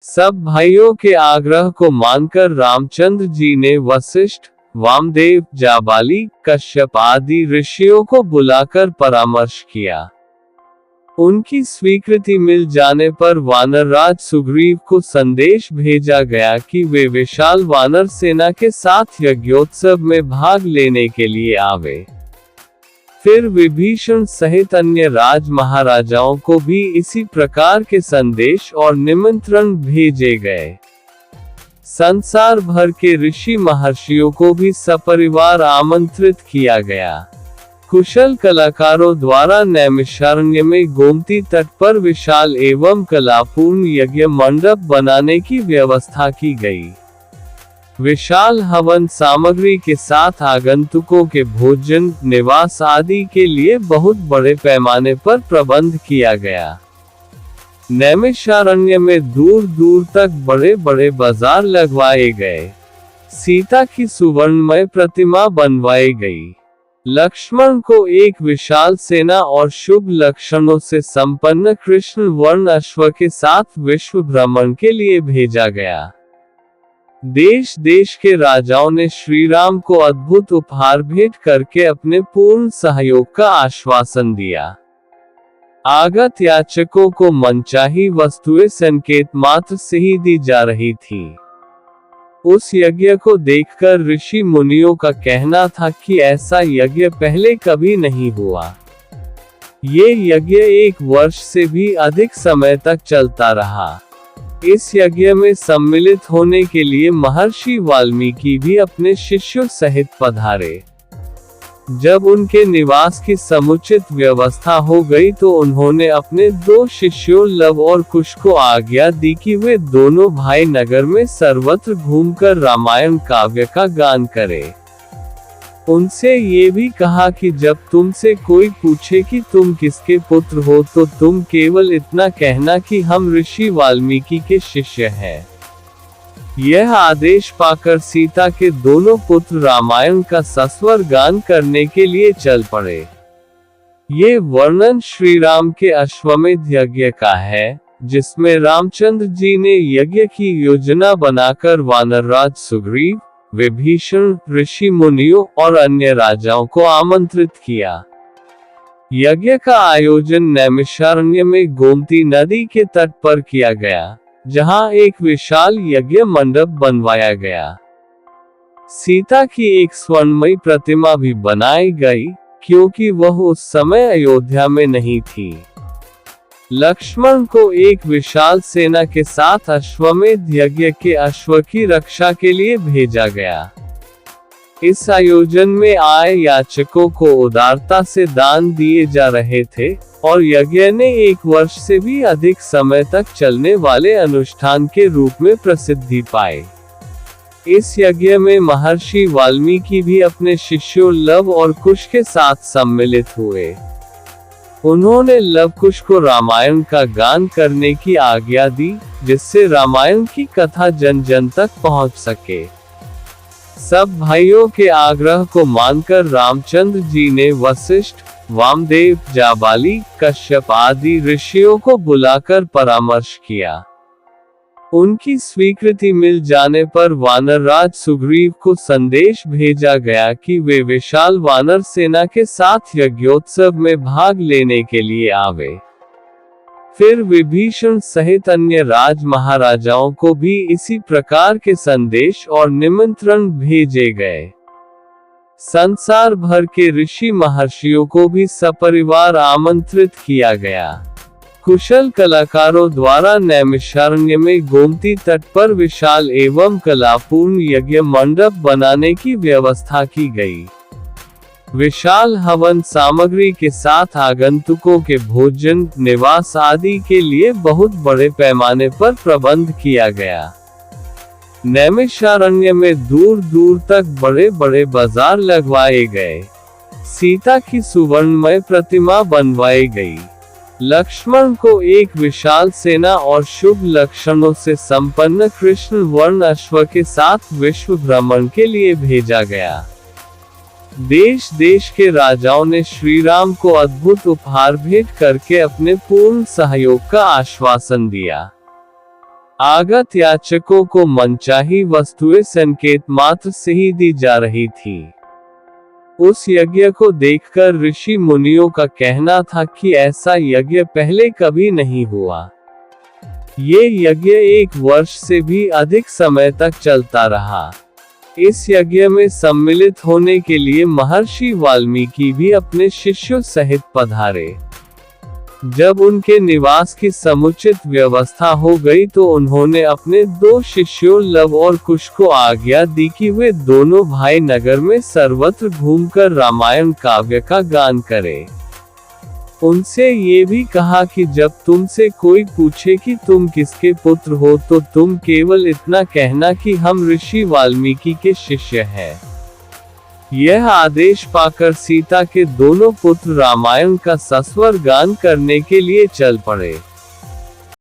सब भाइयों के आग्रह को मानकर रामचंद्र जी ने वशिष्ठ, वामदेव, जाबाली, कश्यप आदि ऋषियों को बुलाकर परामर्श किया। उनकी स्वीकृति मिल जाने पर वानरराज सुग्रीव को संदेश भेजा गया कि वे विशाल वानर सेना के साथ यज्ञोत्सव में भाग लेने के लिए आवे। फिर विभीषण सहित अन्य राज महाराजाओं को भी इसी प्रकार के संदेश और निमंत्रण भेजे गए। संसार भर के ऋषि महर्षियों को भी सपरिवार आमंत्रित किया गया। कुशल कलाकारों द्वारा नैमिषारण्य में गोमती तट पर विशाल एवं कलापूर्ण यज्ञ मंडप बनाने की व्यवस्था की गई। विशाल हवन सामग्री के साथ आगंतुकों के भोजन, निवास आदि के लिए बहुत बड़े पैमाने पर प्रबंध किया गया। नैमिषारण्य में दूर दूर तक बड़े बड़े बाजार लगवाए गए। सीता की सुवर्णमय प्रतिमा बनवाई गई। लक्ष्मण को एक विशाल सेना और शुभ लक्षणों से संपन्न कृष्ण वर्ण अश्व के साथ विश्व भ्रमण के लिए भेजा गया। देश देश के राजाओं ने श्री राम को अद्भुत उपहार भेंट करके अपने पूर्ण सहयोग का आश्वासन दिया। आगत याचकों को मनचाही वस्तुएं संकेत मात्र से ही दी जा रही थी। उस यज्ञ को देखकर ऋषि मुनियों का कहना था कि ऐसा यज्ञ पहले कभी नहीं हुआ। ये यज्ञ 1 वर्ष से भी अधिक समय तक चलता रहा। इस यज्ञ में सम्मिलित होने के लिए महर्षि वाल्मीकि भी अपने शिष्यों सहित पधारे। जब उनके निवास की समुचित व्यवस्था हो गई तो उन्होंने अपने 2 शिष्यों लव और कुश को आज्ञा दी कि वे दोनों भाई नगर में सर्वत्र घूमकर रामायण काव्य का गान करें। उनसे ये भी कहा कि जब तुमसे कोई पूछे कि तुम किसके पुत्र हो तो तुम केवल इतना कहना कि हम ऋषि वाल्मीकि के शिष्य हैं। यह आदेश पाकर सीता के दोनों पुत्र रामायण का सस्वर गान करने के लिए चल पड़े। ये वर्णन श्री राम के अश्वमेध यज्ञ का है, जिसमें रामचंद्र जी ने यज्ञ की योजना बनाकर वानरराज सुग्रीव, विभीषण, ऋषि मुनियों और अन्य राजाओं को आमंत्रित किया। यज्ञ का आयोजन नैमिषारण्य में गोमती नदी के तट पर किया गया, जहां एक विशाल यज्ञ मंडप बनवाया गया। सीता की एक स्वर्णमयी प्रतिमा भी बनाई गई, क्योंकि वह उस समय अयोध्या में नहीं थी। लक्ष्मण को एक विशाल सेना के साथ अश्वमेध यज्ञ के अश्व की रक्षा के लिए भेजा गया। इस आयोजन में आए याचकों को उदारता से दान दिए जा रहे थे और यज्ञ ने 1 वर्ष से भी अधिक समय तक चलने वाले अनुष्ठान के रूप में प्रसिद्धि पाई। इस यज्ञ में महर्षि वाल्मीकि भी अपने शिष्यों लव और कुश के साथ सम्मिलित हुए। उन्होंने लव कुश को रामायण का गान करने की आज्ञा दी, जिससे रामायण की कथा जन जन तक पहुंच सके। सब भाइयों के आग्रह को मानकर रामचंद्र जी ने वशिष्ठ, वामदेव, जाबाली, कश्यप आदि ऋषियों को बुलाकर परामर्श किया। उनकी स्वीकृति मिल जाने पर वानरराज सुग्रीव को संदेश भेजा गया कि वे विशाल वानर सेना के साथ यज्ञोत्सव में भाग लेने के लिए आवे। फिर विभीषण सहित अन्य राज महाराजाओं को भी इसी प्रकार के संदेश और निमंत्रण भेजे गए। संसार भर के ऋषि महर्षियों को भी सपरिवार आमंत्रित किया गया। कुशल कलाकारों द्वारा नैमिषारण्य में गोमती तट पर विशाल एवं कलापूर्ण यज्ञ मंडप बनाने की व्यवस्था की गई। विशाल हवन सामग्री के साथ आगंतुकों के भोजन, निवास आदि के लिए बहुत बड़े पैमाने पर प्रबंध किया गया। नैमिषारण्य में दूर दूर तक बड़े बड़े बाजार लगवाए गए। सीता की सुवर्णमय प्रतिमा बनवाई गई। लक्ष्मण को एक विशाल सेना और शुभ लक्षणों से संपन्न कृष्ण वर्ण अश्व के साथ विश्व भ्रमण के लिए भेजा गया। देश देश के राजाओं ने श्री राम को अद्भुत उपहार भेंट करके अपने पूर्ण सहयोग का आश्वासन दिया। आगत याचकों को मनचाही वस्तुएं संकेत मात्र से ही दी जा रही थी। उस यज्ञ को देखकर ऋषि मुनियों का कहना था कि ऐसा यज्ञ पहले कभी नहीं हुआ। ये यज्ञ 1 वर्ष से भी अधिक समय तक चलता रहा। इस यज्ञ में सम्मिलित होने के लिए महर्षि वाल्मीकि भी अपने शिष्यों सहित पधारे। जब उनके निवास की समुचित व्यवस्था हो गई तो उन्होंने अपने 2 शिष्यों लव और कुश को आज्ञा दी कि वे दोनों भाई नगर में सर्वत्र घूमकर रामायण काव्य का गान करें। उनसे ये भी कहा कि जब तुमसे कोई पूछे कि तुम किसके पुत्र हो तो तुम केवल इतना कहना कि हम ऋषि वाल्मीकि के शिष्य हैं। यह आदेश पाकर सीता के दोनों पुत्र रामायण का सस्वर गान करने के लिए चल पड़े।